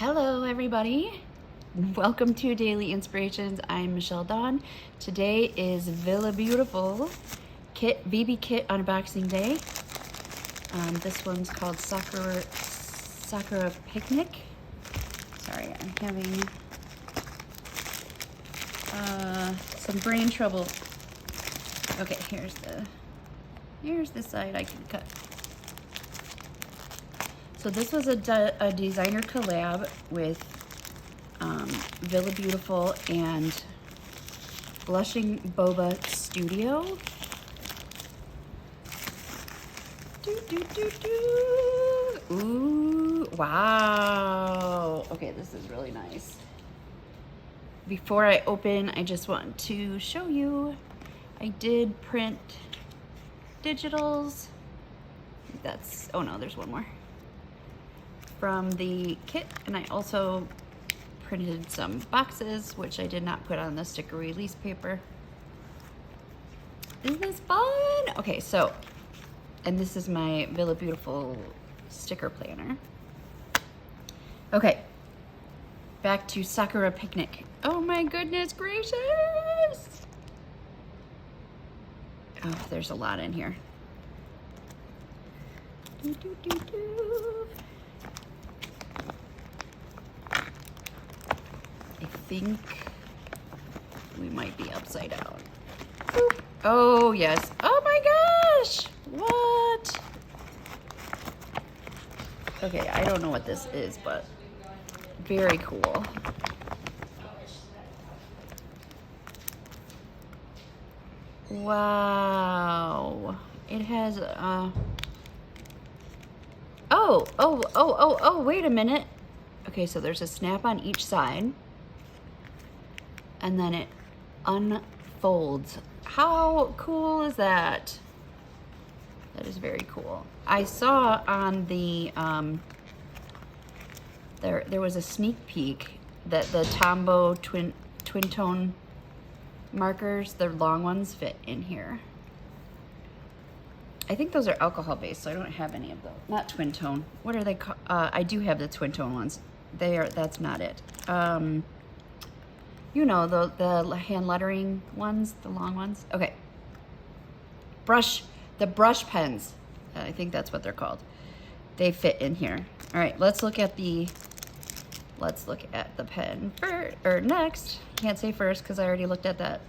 Hello everybody, welcome to Daily Inspirations. I'm Michelle Dawn. Today is VillabeauTIFFul VBKit unboxing day. This one's called Sakura Picnic. Sorry, I'm having some brain trouble. Okay, here's the side I can cut. So this was a designer collab with VillabeauTIFFul and Blushing Boba Studio. Ooh, wow. Okay, this is really nice. Before I open, I just want to show you, I did print digitals. That's, oh no, there's one more. From the kit, and I also printed some boxes, which I did not put on the sticker release paper. Isn't this fun? Okay, so, and this is my VillabeauTIFFul sticker planner. Okay, back to Sakura Picnic. Oh my goodness gracious! Oh, there's a lot in here. I think we might be upside down. Oh, yes. Oh my gosh! What? Okay, I don't know what this is, but very cool. Wow. It has, oh, wait a minute. Okay, so there's a snap on each side. And then it unfolds. How cool is that? That is very cool. I saw on the there was a sneak peek that the Tombow twin tone markers, the long ones, fit in here. I think those are alcohol based, so I don't have any of those. Not twin tone. What are they called? I do have the twin tone ones. That's not it. You know, the hand lettering ones, the long ones. Okay. The brush pens. I think that's what they're called. They fit in here. All right, let's look at the pen first, or next. Can't say first because I already looked at that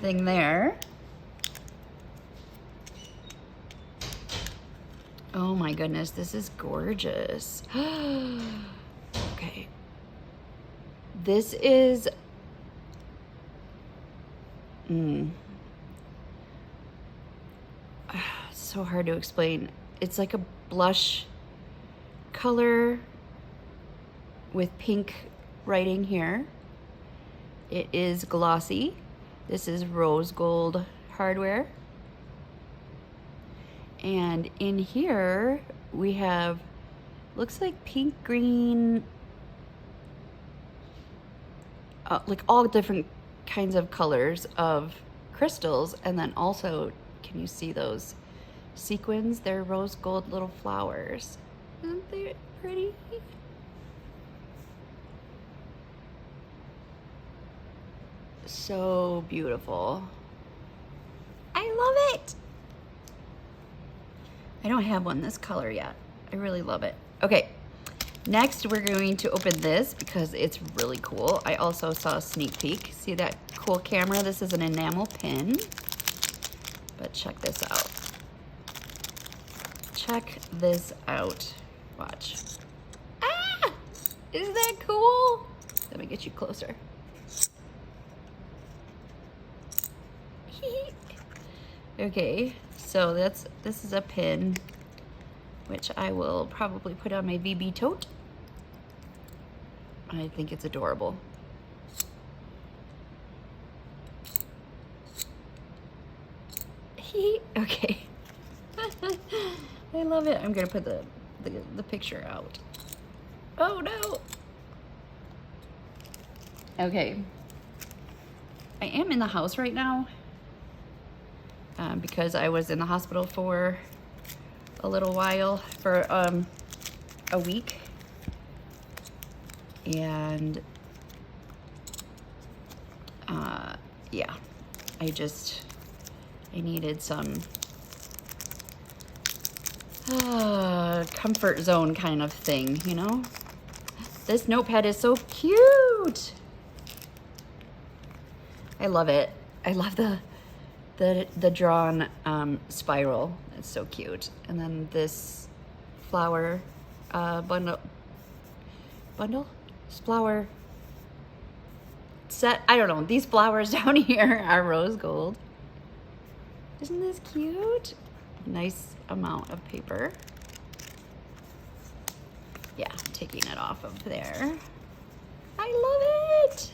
thing there. Oh my goodness, this is gorgeous. Okay. This is, so hard to explain. It's like a blush color with pink writing here. It is glossy. This is rose gold hardware. And in here we have, looks like pink, green, like all different kinds of colors of crystals. And then also, can you see those sequins? They're rose gold little flowers. Isn't they pretty? So beautiful. I love it. I don't have one this color yet. I really love it. Okay, next we're going to open this because it's really cool. I also saw a sneak peek. See that cool camera? This is an enamel pin. But check this out. Check this out. Watch. Ah! Isn't that cool? Let me get you closer. Okay, so this is a pin, which I will probably put on my VB tote. I think it's adorable. Okay. I love it. I'm gonna put the picture out. Oh no. Okay. I am in the house right now. Because I was in the hospital for a little while, for a week. And yeah, I needed some comfort zone kind of thing, you know? This notepad is so cute. I love it. I love the drawn spiral. It's so cute. And then this flower bundle, flower set. I don't know. These flowers down here are rose gold. Isn't this cute? Nice amount of paper. Yeah, taking it off of there. I love it.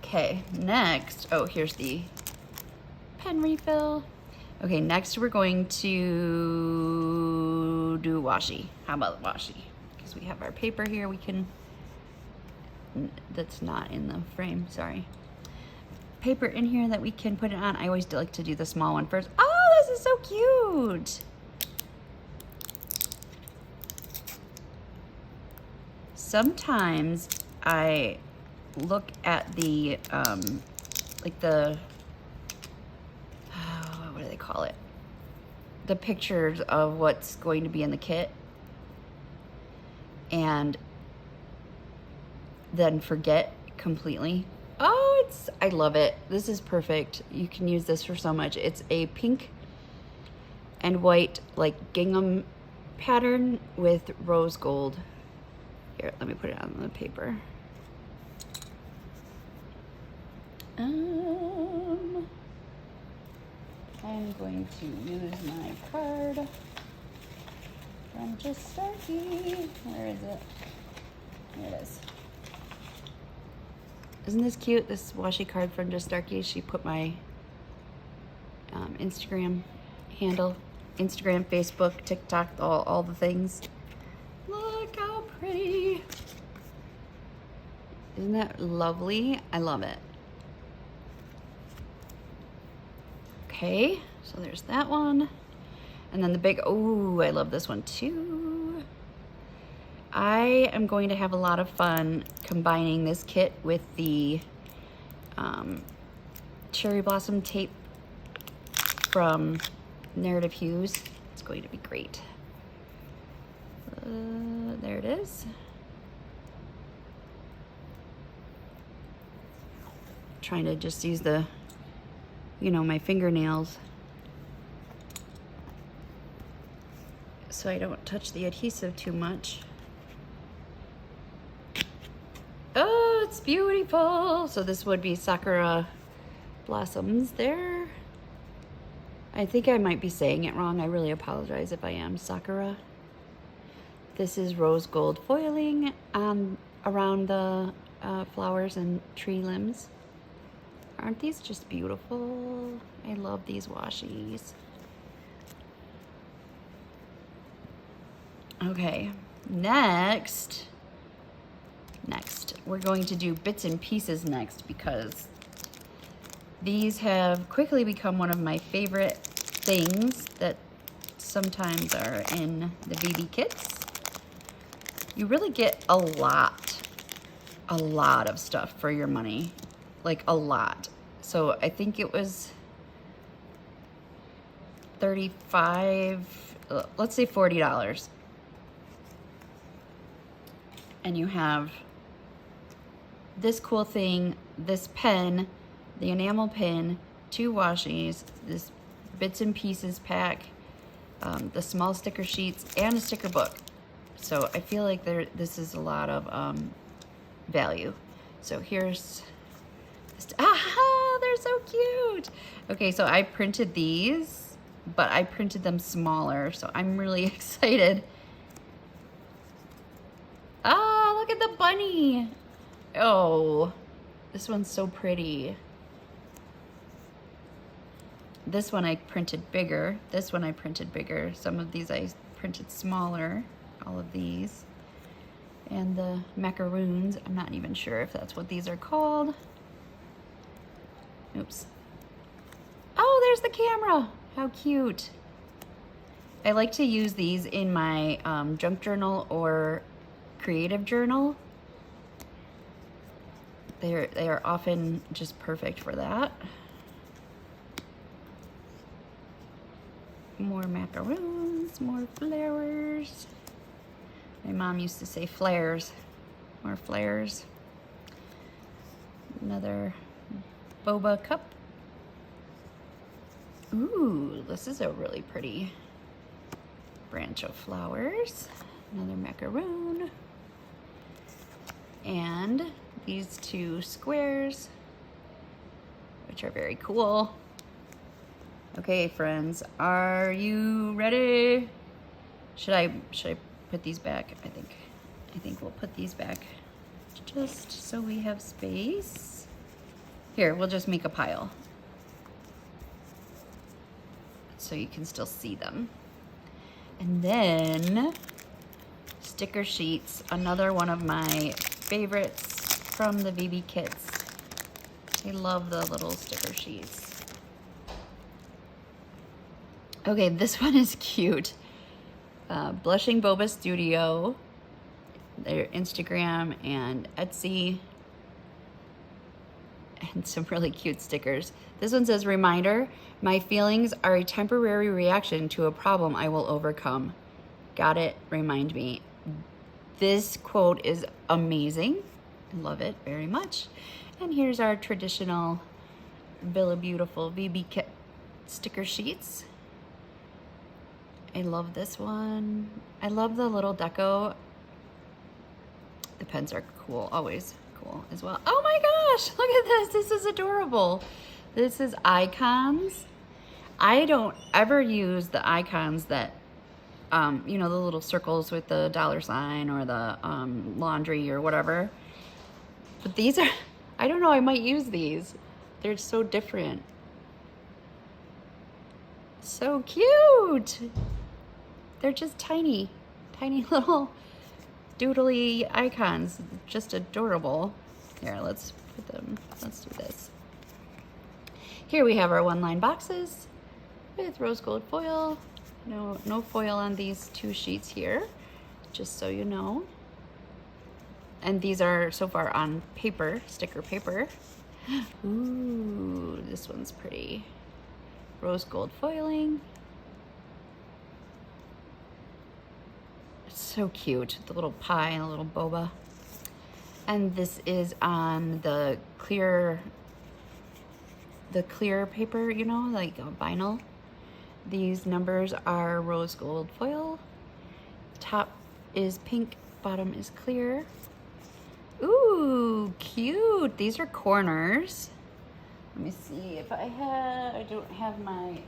Okay, next, oh, here's the pen refill. Okay, next we're going to do washi. How about washi? Because we have our paper here, we can, that's not in the frame, sorry. Paper in here that we can put it on. I always like to do the small one first. Oh, this is so cute. Sometimes I look at the, like the, what do they call it? The pictures of what's going to be in the kit, and then forget completely. Oh, I love it. This is perfect. You can use this for so much. It's a pink and white, like gingham pattern with rose gold. Here, let me put it on the paper. I'm going to use my card from Just Starkey. Where is it? Here it is. Isn't this cute? This washi card from Just Starkey. She put my Instagram handle, Instagram, Facebook, TikTok, all the things. Look how pretty. Isn't that lovely? I love it. Okay, so there's that one. And then the big, oh, I love this one too. I am going to have a lot of fun combining this kit with the cherry blossom tape from Narrative Hues. It's going to be great. There it is. Trying to just use the, you know, my fingernails so I don't touch the adhesive too much. Oh, it's beautiful. So this would be Sakura blossoms there. I think I might be saying it wrong. I really apologize if I am. Sakura. This is rose gold foiling around the flowers and tree limbs. Aren't these just beautiful? I love these washies. Okay, next, we're going to do bits and pieces next, because these have quickly become one of my favorite things that sometimes are in the VB kits. You really get a lot of stuff for your money. Like a lot. So I think it was 35, let's say $40. And you have this cool thing, this pen, the enamel pin, 2 washies, this bits and pieces pack, the small sticker sheets, and a sticker book. So I feel like this is a lot of value. So here's, they're so cute. Okay, so I printed these, but I printed them smaller, so I'm really excited. Ah, look at the bunny. Oh, this one's so pretty. This one I printed bigger. This one I printed bigger. Some of these I printed smaller, all of these. And the macaroons, I'm not even sure if that's what these are called. Oops. Oh, there's the camera. How cute. I like to use these in my junk journal or creative journal. They are often just perfect for that. More macaroons, more flowers. My mom used to say flares. More flares. Another boba cup. Ooh, this is a really pretty branch of flowers. Another macaroon. And these two squares, which are very cool. Okay, friends, are you ready? Should I put these back? I think we'll put these back just so we have space. Here, we'll just make a pile so you can still see them. And then sticker sheets, another one of my favorites from the VB kits. I love the little sticker sheets. Okay, this one is cute. Blushing Boba Studio, their Instagram and Etsy, and some really cute stickers. This one says, reminder, my feelings are a temporary reaction to a problem I will overcome. Got it, remind me. This quote is amazing. I love it very much. And here's our traditional VillabeauTIFFul VB kit sticker sheets. I love this one. I love the little deco. The pens are cool, always cool as well. Oh my gosh, look at this. This is adorable. This is icons. I don't ever use the icons that, you know, the little circles with the $sign or the laundry or whatever. But these are, I don't know, I might use these. They're so different. So cute. They're just tiny, tiny little doodly icons. Just adorable. Here, let's put them, let's do this. Here we have our one-line boxes with rose gold foil. No foil on these two sheets here, just so you know. And these are so far on paper, sticker paper. Ooh, this one's pretty. Rose gold foiling. It's so cute, the little pie and a little boba. And this is on the clear paper, you know, like a vinyl. These numbers are rose gold foil. Top is pink, bottom is clear. Ooh, cute. These are corners. Let me see if I don't have my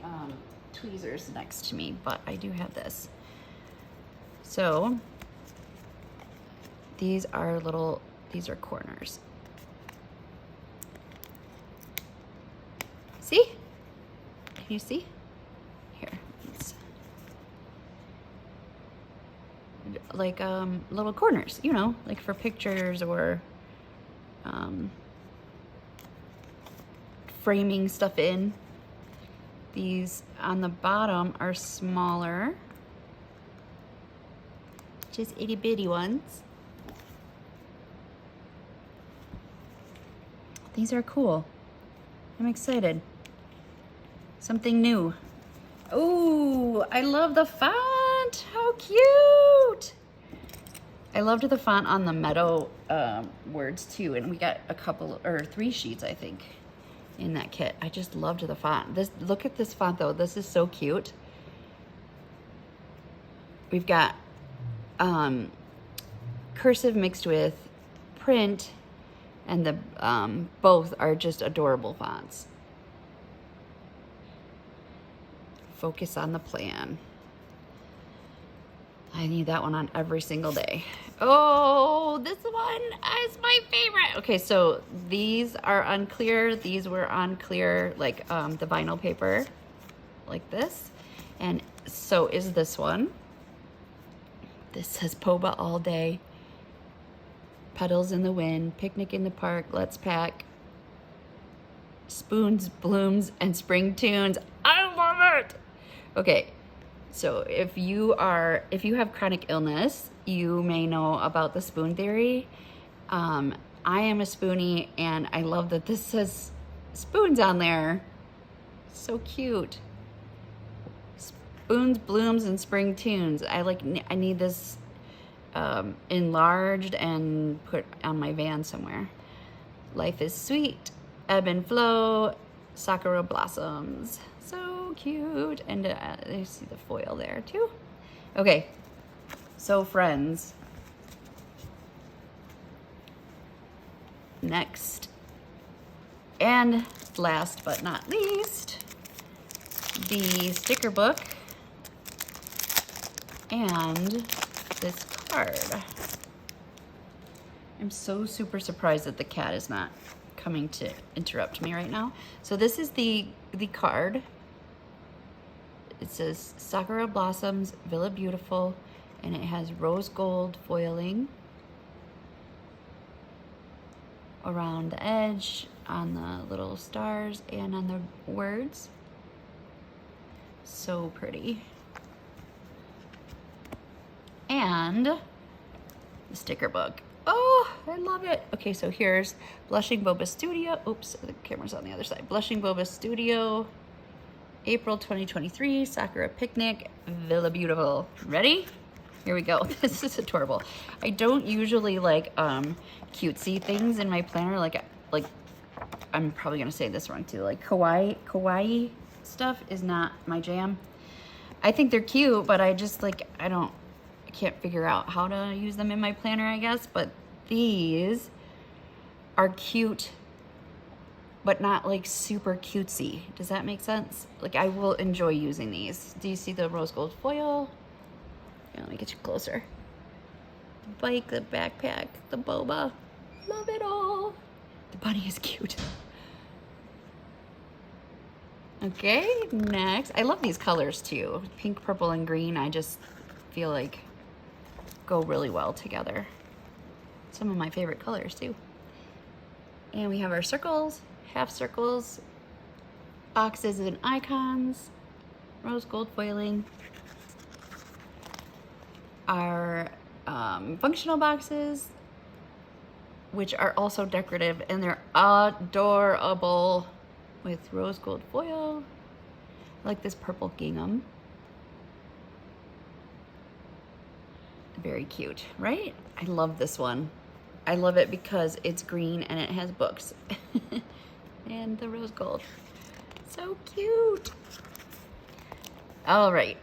tweezers next to me, but I do have this. So these are corners. See? Can you see? Here, it's like little corners, you know, like for pictures or framing stuff in. These on the bottom are smaller, just itty bitty ones. These are cool. I'm excited. Something new. Oh, I love the font. How cute. I loved the font on the meadow words too. And we got a couple or 3 sheets, I think, in that kit. I just loved the font. Look at this font though. This is so cute. We've got cursive mixed with print, and the both are just adorable fonts. Focus on the plan. I need that one on every single day. Oh, this one is my favorite. Okay, so these are unclear. These were on clear, like the vinyl paper, like this. And so is this one. This says Boba all day. Puddles in the wind, picnic in the park, let's pack. Spoons, blooms, and spring tunes. I love it. Okay, so if you have chronic illness, you may know about the spoon theory. I am a spoonie, and I love that this says spoons on there. So cute. Spoons, blooms, and spring tunes. I need this enlarged and put on my van somewhere. Life is sweet. Ebb and flow. Sakura blossoms. So cute. And you see the foil there too. Okay. So friends. Next. And last but not least, the sticker book and this card. I'm so super surprised that the cat is not coming to interrupt me right now. So this is the card. It says Sakura Blossoms, VillabeauTIFFul, and it has rose gold foiling around the edge, on the little stars, and on the words. So pretty. And the sticker book. Oh, I love it. Okay, so here's Blushing Boba Studio. Oops, the camera's on the other side. Blushing Boba Studio, April 2023, Sakura Picnic, VillabeauTIFFul. Ready? Here we go. This is adorable. I don't usually like cutesy things in my planner. Like I'm probably gonna say this wrong too. Like kawaii stuff is not my jam. I think they're cute, but I just I can't figure out how to use them in my planner, I guess. But these are cute, but not like super cutesy. Does that make sense? Like, I will enjoy using these. Do you see the rose gold foil? Yeah, let me get you closer. The bike, the backpack, the boba. Love it all. The bunny is cute. Okay, next. I love these colors too. Pink, purple, and green. I just feel like go really well together. Some of my favorite colors too. And we have our circles, half circles, boxes and icons, rose gold foiling, our functional boxes, which are also decorative, and they're adorable with rose gold foil. I like this purple gingham. Very cute, right? I love this one. I love it because it's green and it has books. And the rose gold. So cute. All right.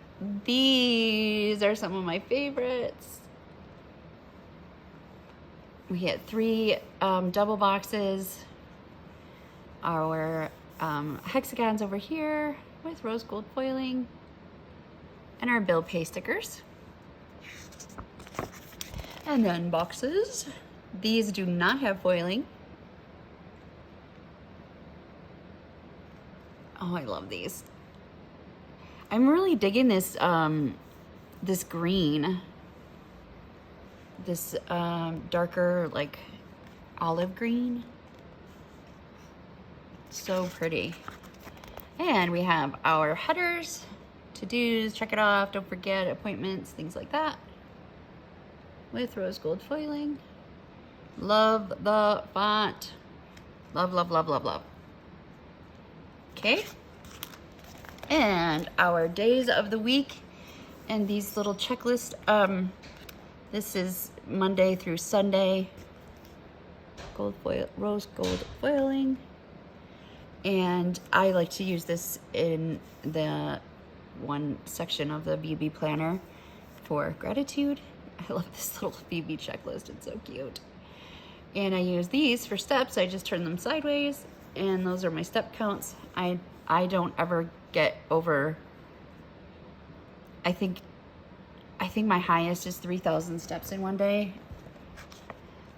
These are some of my favorites. We get 3 double boxes. Our hexagons over here with rose gold foiling. And our bill pay stickers. And then boxes. These do not have foiling. Oh, I love these. I'm really digging this this green. This darker, like olive green. So pretty. And we have our headers, to-dos, check it off, don't forget, appointments, things like that. With rose gold foiling. Love the font. Love, love, love, love, love. Okay. And our days of the week and these little checklists. This is Monday through Sunday. Gold foil, rose gold foiling. And I like to use this in the one section of the BB planner for gratitude. I love this little BB checklist, it's so cute. And I use these for steps. I just turn them sideways, and those are my step counts. I don't ever get over, I think my highest is 3,000 steps in one day.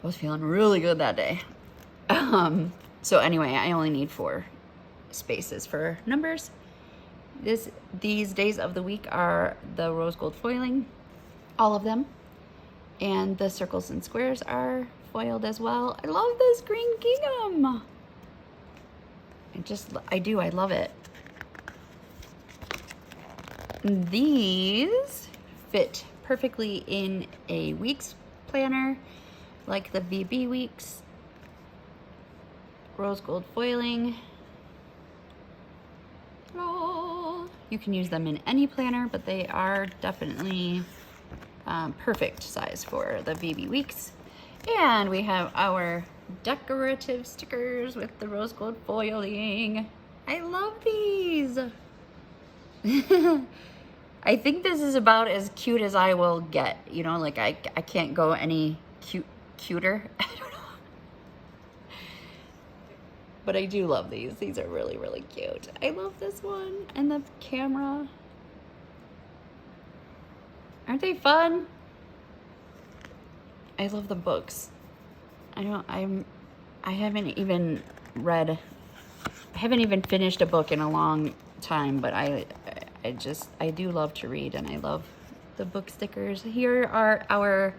I was feeling really good that day. So anyway, I only need 4 spaces for numbers. These days of the week are the rose gold foiling, all of them. And the circles and squares are foiled as well. I love this green gingham. I love it. These fit perfectly in a weeks planner, like the VB weeks. Rose gold foiling. Oh, you can use them in any planner, but they are definitely perfect size for the VB weeks. And we have our decorative stickers with the rose gold foiling. I love these. I think this is about as cute as I will get, you know, like I can't go any cuter. I don't know. But I do love these. These are really, really cute. I love this one and the camera. Aren't they fun? I love the books. I haven't even finished a book in a long time, but I do love to read, and I love the book stickers. Here are our,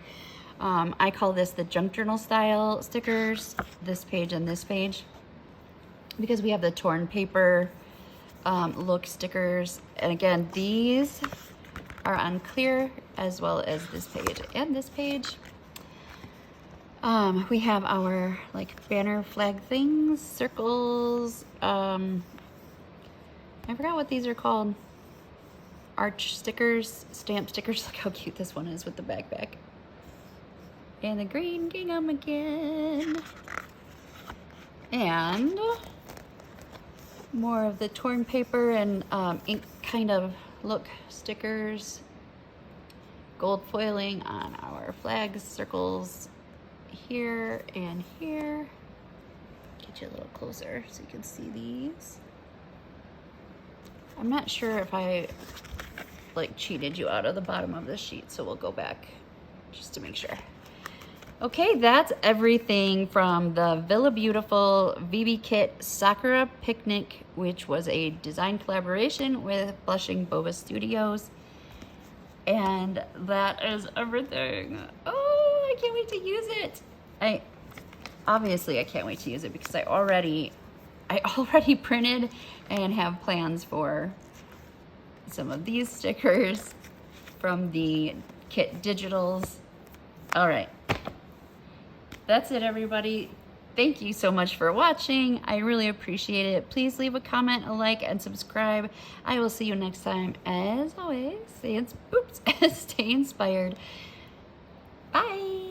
I call this the junk journal style stickers, this page and this page, because we have the torn paper look stickers. And again, these are on clear, as well as this page and this page. We have our like banner flag things, circles. I forgot what these are called. Arch stickers, stamp stickers. Look how cute this one is with the backpack. And the green gingham again. And more of the torn paper and ink kind of look stickers. Gold foiling on our flags, circles here and here. Get you a little closer so you can see these. I'm not sure if I like cheated you out of the bottom of the sheet, so we'll go back just to make sure. Okay, that's everything from the VillabeauTIFFul VBKit Sakura Picnic, which was a design collaboration with Blushing Boba Studios. And that is everything. Oh, I can't wait to use it. Obviously I can't wait to use it because I already printed and have plans for some of these stickers from the kit digitals. All right. That's it, everybody. Thank you so much for watching. I really appreciate it. Please leave a comment, a like, and subscribe. I will see you next time. As always, stay inspired. Bye.